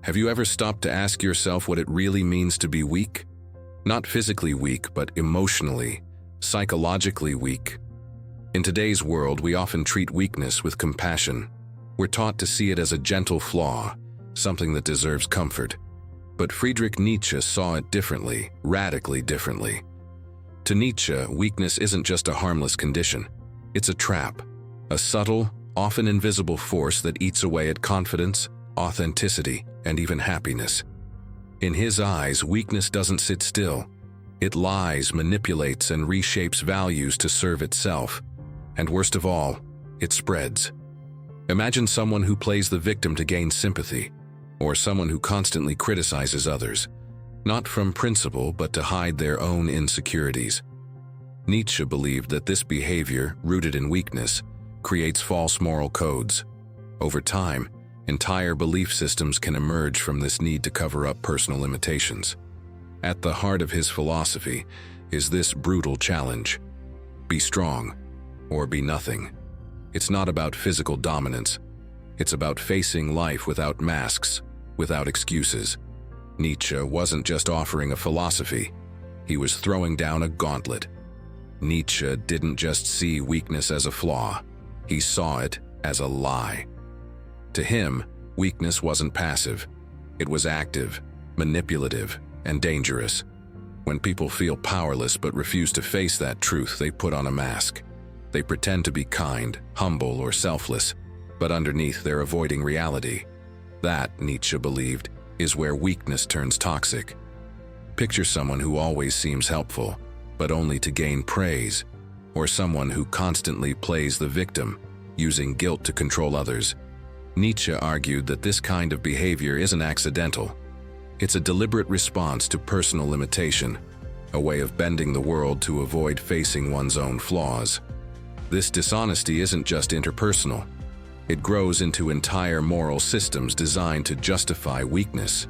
Have you ever stopped to ask yourself what it really means to be weak? Not physically weak, but emotionally, psychologically weak. In today's world, we often treat weakness with compassion. We're taught to see it as a gentle flaw, something that deserves comfort. But Friedrich Nietzsche saw it differently, radically differently. To Nietzsche, weakness isn't just a harmless condition. It's a trap, a subtle, often invisible force that eats away at confidence, authenticity, and even happiness. In his eyes, weakness doesn't sit still. It lies, manipulates, and reshapes values to serve itself. And worst of all, it spreads. Imagine someone who plays the victim to gain sympathy, or someone who constantly criticizes others, not from principle but to hide their own insecurities. Nietzsche believed that this behavior, rooted in weakness, creates false moral codes. Over time, entire belief systems can emerge from this need to cover up personal limitations. At the heart of his philosophy is this brutal challenge: be strong, or be nothing. It's not about physical dominance. It's about facing life without masks, without excuses. Nietzsche wasn't just offering a philosophy. He was throwing down a gauntlet. Nietzsche didn't just see weakness as a flaw. He saw it as a lie. To him, weakness wasn't passive. It was active, manipulative, and dangerous. When people feel powerless but refuse to face that truth, they put on a mask. They pretend to be kind, humble, or selfless, but underneath they're avoiding reality. That, Nietzsche believed, is where weakness turns toxic. Picture someone who always seems helpful, but only to gain praise, or someone who constantly plays the victim, using guilt to control others. Nietzsche argued that this kind of behavior isn't accidental. It's a deliberate response to personal limitation, a way of bending the world to avoid facing one's own flaws. This dishonesty isn't just interpersonal. It grows into entire moral systems designed to justify weakness.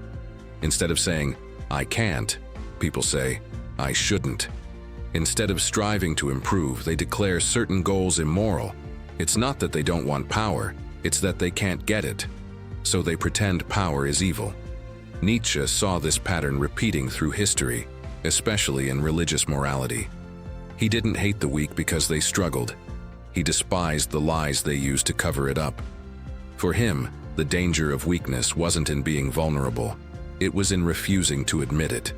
Instead of saying, "I can't," people say, "I shouldn't." Instead of striving to improve, they declare certain goals immoral. It's not that they don't want power, it's that they can't get it. So they pretend power is evil. Nietzsche saw this pattern repeating through history, especially in religious morality. He didn't hate the weak because they struggled. He despised the lies they used to cover it up. For him, the danger of weakness wasn't in being vulnerable. It was in refusing to admit it.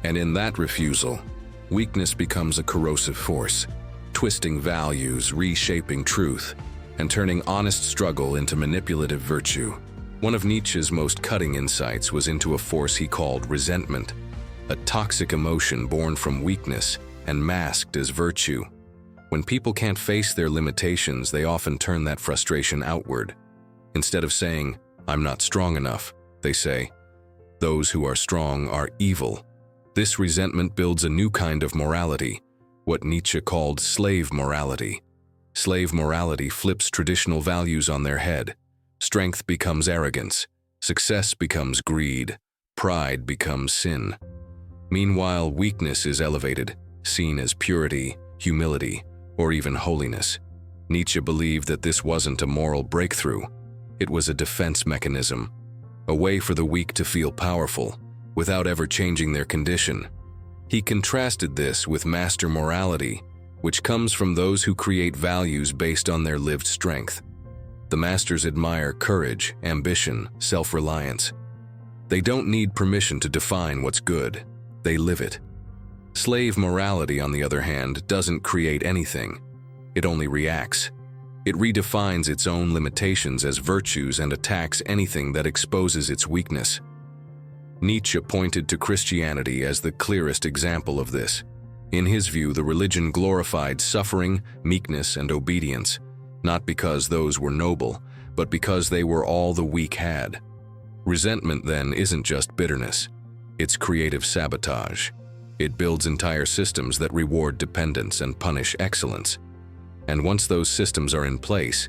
And in that refusal, weakness becomes a corrosive force, twisting values, reshaping truth, and turning honest struggle into manipulative virtue. One of Nietzsche's most cutting insights was into a force he called resentment, a toxic emotion born from weakness and masked as virtue. When people can't face their limitations, they often turn that frustration outward. Instead of saying, "I'm not strong enough," they say, "Those who are strong are evil." This resentment builds a new kind of morality, what Nietzsche called slave morality. Slave morality flips traditional values on their head. Strength becomes arrogance, success becomes greed, pride becomes sin. Meanwhile, weakness is elevated, seen as purity, humility, or even holiness. Nietzsche believed that this wasn't a moral breakthrough. It was a defense mechanism, a way for the weak to feel powerful without ever changing their condition. He contrasted this with master morality, which comes from those who create values based on their lived strength. The masters admire courage, ambition, self-reliance. They don't need permission to define what's good. They live it. Slave morality, on the other hand, doesn't create anything. It only reacts. It redefines its own limitations as virtues and attacks anything that exposes its weakness. Nietzsche pointed to Christianity as the clearest example of this. In his view, the religion glorified suffering, meekness, and obedience, not because those were noble, but because they were all the weak had. Resentment, then, isn't just bitterness. It's creative sabotage. It builds entire systems that reward dependence and punish excellence. And once those systems are in place,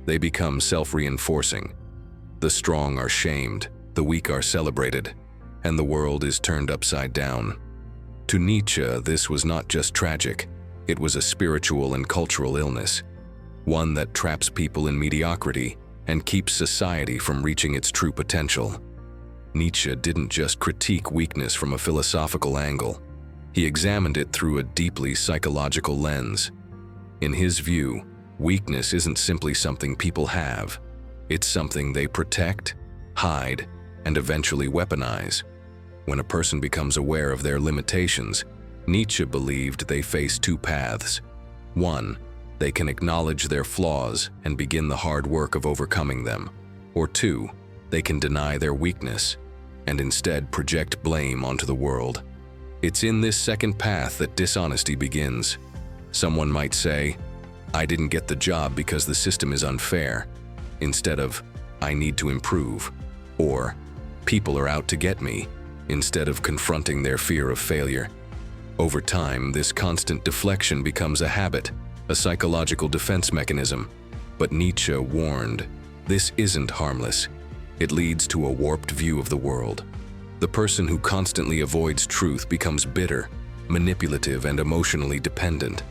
they become self-reinforcing. The strong are shamed, the weak are celebrated, and the world is turned upside down. To Nietzsche, this was not just tragic, it was a spiritual and cultural illness, one that traps people in mediocrity and keeps society from reaching its true potential. Nietzsche didn't just critique weakness from a philosophical angle. He examined it through a deeply psychological lens. In his view, weakness isn't simply something people have. It's something they protect, hide, and eventually weaponize. When a person becomes aware of their limitations, Nietzsche believed they face two paths. One, they can acknowledge their flaws and begin the hard work of overcoming them. Or two, they can deny their weakness and instead project blame onto the world. It's in this second path that dishonesty begins. Someone might say, "I didn't get the job because the system is unfair," instead of, "I need to improve," or "People are out to get me," instead of confronting their fear of failure. Over time, this constant deflection becomes a habit, a psychological defense mechanism. But Nietzsche warned, this isn't harmless. It leads to a warped view of the world. The person who constantly avoids truth becomes bitter, manipulative, and emotionally dependent.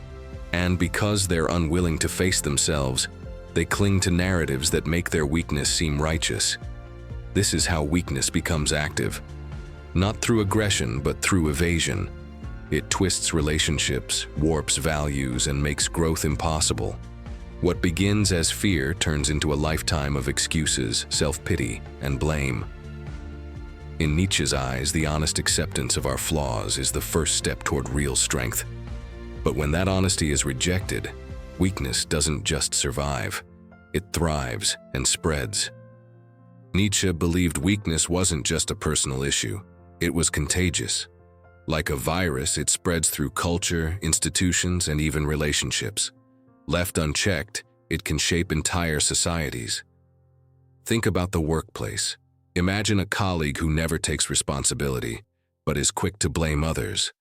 And because they're unwilling to face themselves, they cling to narratives that make their weakness seem righteous. This is how weakness becomes active. Not through aggression, but through evasion. It twists relationships, warps values, and makes growth impossible. What begins as fear turns into a lifetime of excuses, self-pity, and blame. In Nietzsche's eyes, the honest acceptance of our flaws is the first step toward real strength. But when that honesty is rejected, weakness doesn't just survive. It thrives and spreads. Nietzsche believed weakness wasn't just a personal issue. It was contagious. Like a virus, it spreads through culture, institutions, and even relationships. Left unchecked, it can shape entire societies. Think about the workplace. Imagine a colleague who never takes responsibility, but is quick to blame others.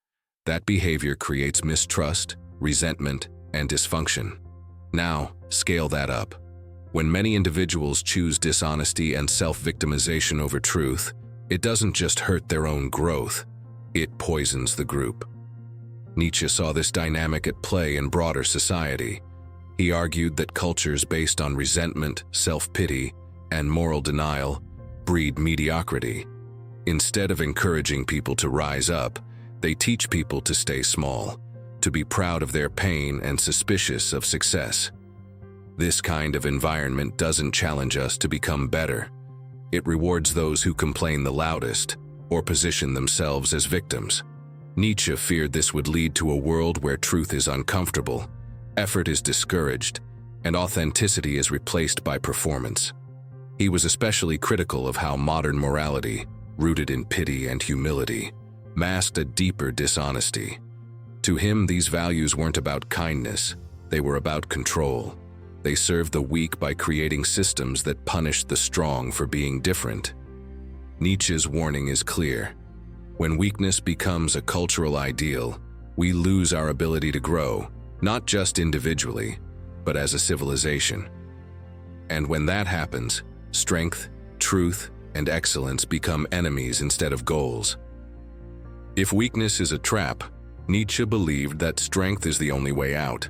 That behavior creates mistrust, resentment, and dysfunction. Now, scale that up. When many individuals choose dishonesty and self-victimization over truth, it doesn't just hurt their own growth, it poisons the group. Nietzsche saw this dynamic at play in broader society. He argued that cultures based on resentment, self-pity, and moral denial breed mediocrity. Instead of encouraging people to rise up, they teach people to stay small, to be proud of their pain and suspicious of success. This kind of environment doesn't challenge us to become better. It rewards those who complain the loudest or position themselves as victims. Nietzsche feared this would lead to a world where truth is uncomfortable, effort is discouraged, and authenticity is replaced by performance. He was especially critical of how modern morality, rooted in pity and humility, masked a deeper dishonesty. To him, these values weren't about kindness, they were about control. They served the weak by creating systems that punished the strong for being different. Nietzsche's warning is clear. When weakness becomes a cultural ideal, we lose our ability to grow, not just individually, but as a civilization. And when that happens, strength, truth, and excellence become enemies instead of goals. If weakness is a trap, Nietzsche believed that strength is the only way out.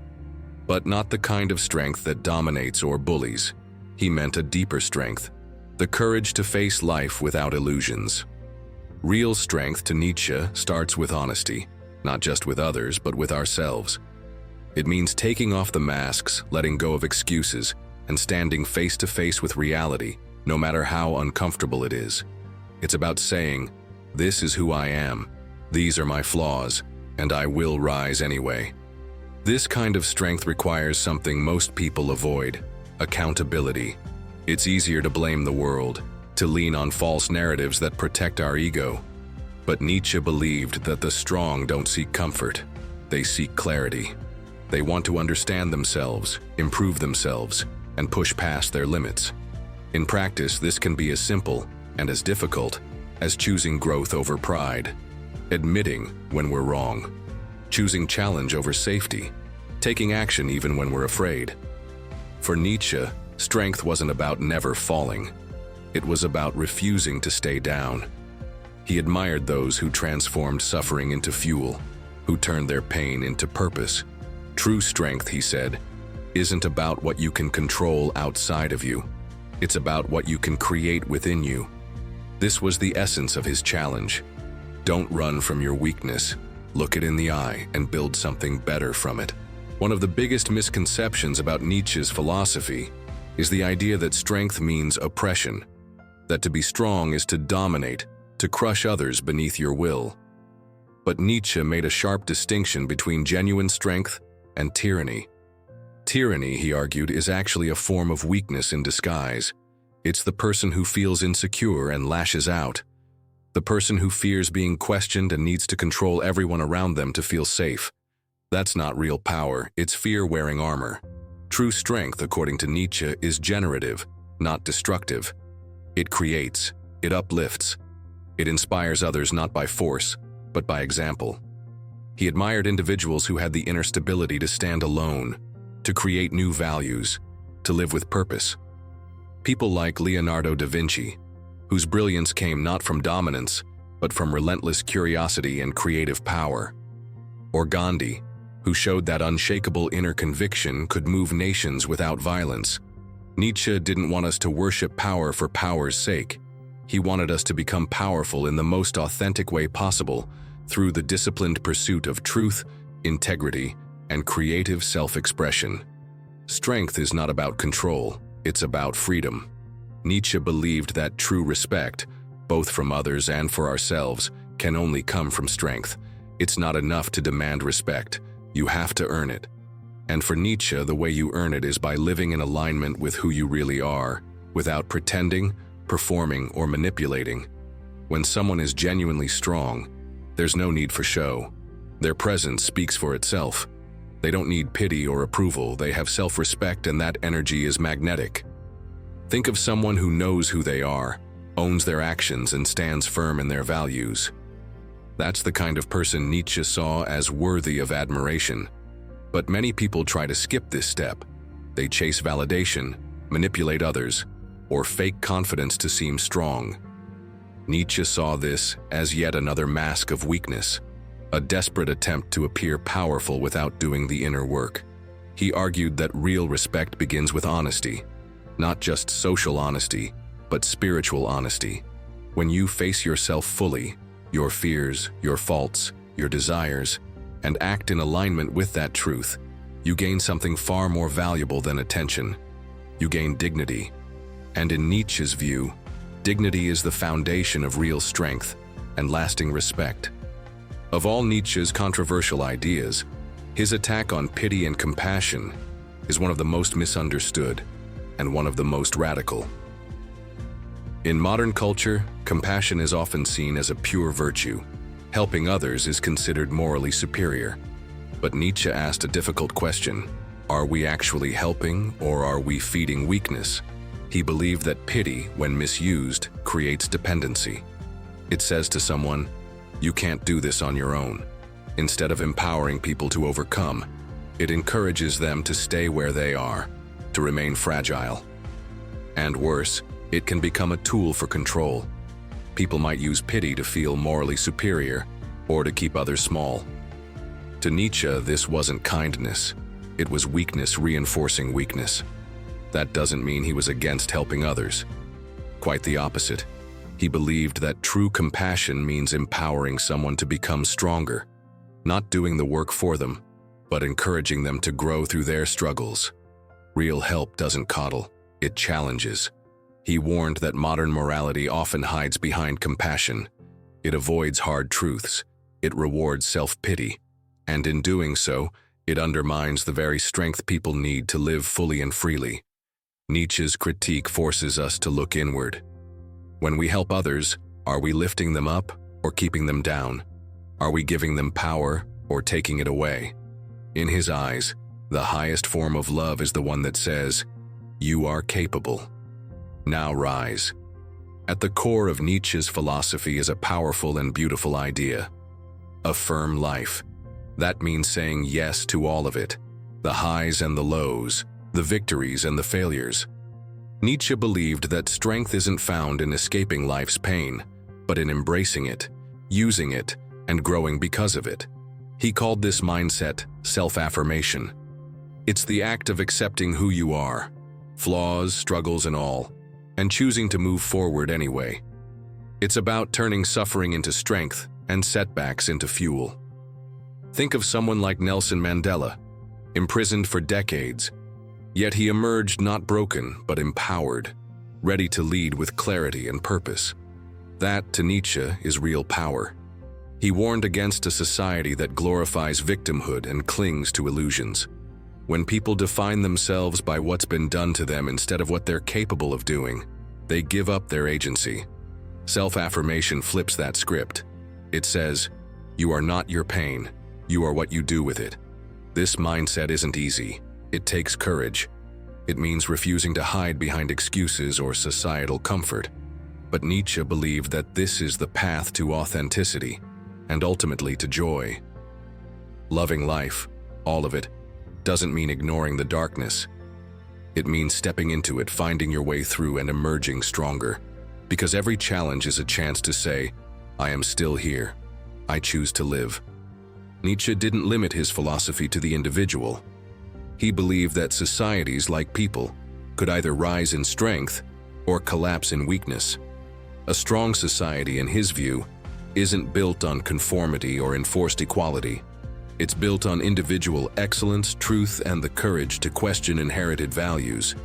But not the kind of strength that dominates or bullies. He meant a deeper strength, the courage to face life without illusions. Real strength to Nietzsche starts with honesty, not just with others, but with ourselves. It means taking off the masks, letting go of excuses, and standing face to face with reality, no matter how uncomfortable it is. It's about saying, "This is who I am, these are my flaws, and I will rise anyway." This kind of strength requires something most people avoid: accountability. It's easier to blame the world, to lean on false narratives that protect our ego. But Nietzsche believed that the strong don't seek comfort, they seek clarity. They want to understand themselves, improve themselves, and push past their limits. In practice, this can be as simple and as difficult as choosing growth over pride, admitting when we're wrong, choosing challenge over safety, taking action even when we're afraid. For Nietzsche, strength wasn't about never falling. It was about refusing to stay down. He admired those who transformed suffering into fuel, who turned their pain into purpose. True strength, he said, isn't about what you can control outside of you. It's about what you can create within you. This was the essence of his challenge. Don't run from your weakness. Look it in the eye and build something better from it. One of the biggest misconceptions about Nietzsche's philosophy is the idea that strength means oppression, that to be strong is to dominate, to crush others beneath your will. But Nietzsche made a sharp distinction between genuine strength and tyranny. Tyranny, he argued, is actually a form of weakness in disguise. It's the person who feels insecure and lashes out. The person who fears being questioned and needs to control everyone around them to feel safe. That's not real power, it's fear wearing armor. True strength, according to Nietzsche, is generative, not destructive. It creates, it uplifts, it inspires others not by force, but by example. He admired individuals who had the inner stability to stand alone, to create new values, to live with purpose. People like Leonardo da Vinci, whose brilliance came not from dominance, but from relentless curiosity and creative power. Or Gandhi, who showed that unshakable inner conviction could move nations without violence. Nietzsche didn't want us to worship power for power's sake. He wanted us to become powerful in the most authentic way possible, through the disciplined pursuit of truth, integrity, and creative self-expression. Strength is not about control, it's about freedom. Nietzsche believed that true respect, both from others and for ourselves, can only come from strength. It's not enough to demand respect, you have to earn it. And for Nietzsche, the way you earn it is by living in alignment with who you really are, without pretending, performing, or manipulating. When someone is genuinely strong, there's no need for show. Their presence speaks for itself. They don't need pity or approval, they have self-respect, and that energy is magnetic. Think of someone who knows who they are, owns their actions, and stands firm in their values. That's the kind of person Nietzsche saw as worthy of admiration. But many people try to skip this step. They chase validation, manipulate others, or fake confidence to seem strong. Nietzsche saw this as yet another mask of weakness, a desperate attempt to appear powerful without doing the inner work. He argued that real respect begins with honesty, not just social honesty, but spiritual honesty. When you face yourself fully, your fears, your faults, your desires, and act in alignment with that truth, you gain something far more valuable than attention. You gain dignity. And in Nietzsche's view, dignity is the foundation of real strength and lasting respect. Of all Nietzsche's controversial ideas, his attack on pity and compassion is one of the most misunderstood and one of the most radical. In modern culture, compassion is often seen as a pure virtue. Helping others is considered morally superior. But Nietzsche asked a difficult question: are we actually helping, or are we feeding weakness? He believed that pity, when misused, creates dependency. It says to someone, "You can't do this on your own." Instead of empowering people to overcome, it encourages them to stay where they are, to remain fragile. And worse, it can become a tool for control. People might use pity to feel morally superior, or to keep others small. To Nietzsche, this wasn't kindness. It was weakness reinforcing weakness. That doesn't mean he was against helping others. Quite the opposite. He believed that true compassion means empowering someone to become stronger, not doing the work for them, but encouraging them to grow through their struggles. Real help doesn't coddle, it challenges. He warned that modern morality often hides behind compassion. It avoids hard truths, it rewards self-pity, and in doing so, it undermines the very strength people need to live fully and freely. Nietzsche's critique forces us to look inward. When we help others, are we lifting them up or keeping them down? Are we giving them power or taking it away? In his eyes, the highest form of love is the one that says, "You are capable. Now rise." At the core of Nietzsche's philosophy is a powerful and beautiful idea: affirm life. That means saying yes to all of it, the highs and the lows, the victories and the failures. Nietzsche believed that strength isn't found in escaping life's pain, but in embracing it, using it, and growing because of it. He called this mindset self-affirmation. It's the act of accepting who you are, flaws, struggles, and all, and choosing to move forward anyway. It's about turning suffering into strength and setbacks into fuel. Think of someone like Nelson Mandela, imprisoned for decades, yet he emerged not broken but empowered, ready to lead with clarity and purpose. That, to Nietzsche, is real power. He warned against a society that glorifies victimhood and clings to illusions. When people define themselves by what's been done to them instead of what they're capable of doing, they give up their agency. Self-affirmation flips that script. It says, "You are not your pain. You are what you do with it." This mindset isn't easy. It takes courage. It means refusing to hide behind excuses or societal comfort. But Nietzsche believed that this is the path to authenticity and ultimately to joy. Loving life, all of it, doesn't mean ignoring the darkness. It means stepping into it, finding your way through and emerging stronger. Because every challenge is a chance to say, "I am still here. I choose to live." Nietzsche didn't limit his philosophy to the individual. He believed that societies, like people, could either rise in strength or collapse in weakness. A strong society, in his view, isn't built on conformity or enforced equality. It's built on individual excellence, truth, and the courage to question inherited values.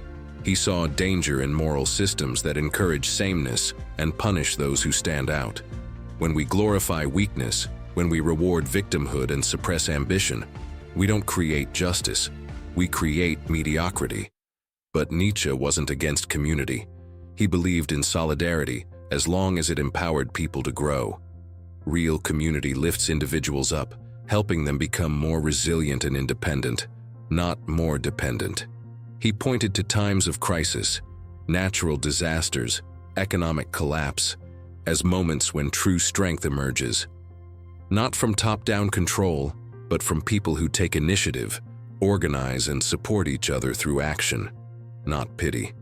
He saw danger in moral systems that encourage sameness and punish those who stand out. When we glorify weakness, when we reward victimhood and suppress ambition, we don't create justice, we create mediocrity. But Nietzsche wasn't against community. He believed in solidarity as long as it empowered people to grow. Real community lifts individuals up, helping them become more resilient and independent, not more dependent. He pointed to times of crisis, natural disasters, economic collapse, as moments when true strength emerges. Not from top-down control, but from people who take initiative, organize, and support each other through action, not pity.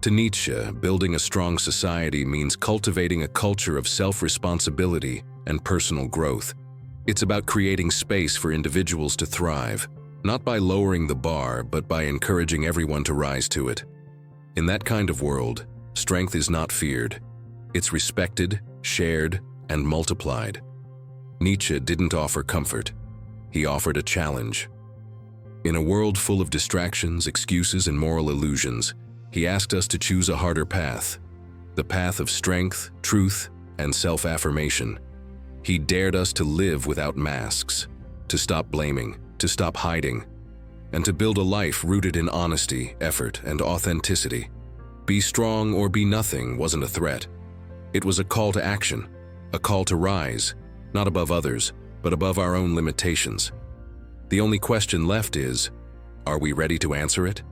To Nietzsche, building a strong society means cultivating a culture of self-responsibility and personal growth. It's about creating space for individuals to thrive, not by lowering the bar, but by encouraging everyone to rise to it. In that kind of world, strength is not feared. It's respected, shared, and multiplied. Nietzsche didn't offer comfort. He offered a challenge. In a world full of distractions, excuses, and moral illusions, he asked us to choose a harder path, the path of strength, truth, and self-affirmation. He dared us to live without masks, to stop blaming, to stop hiding, and to build a life rooted in honesty, effort, and authenticity. Be strong or be nothing wasn't a threat. It was a call to action, a call to rise, not above others, but above our own limitations. The only question left is, are we ready to answer it?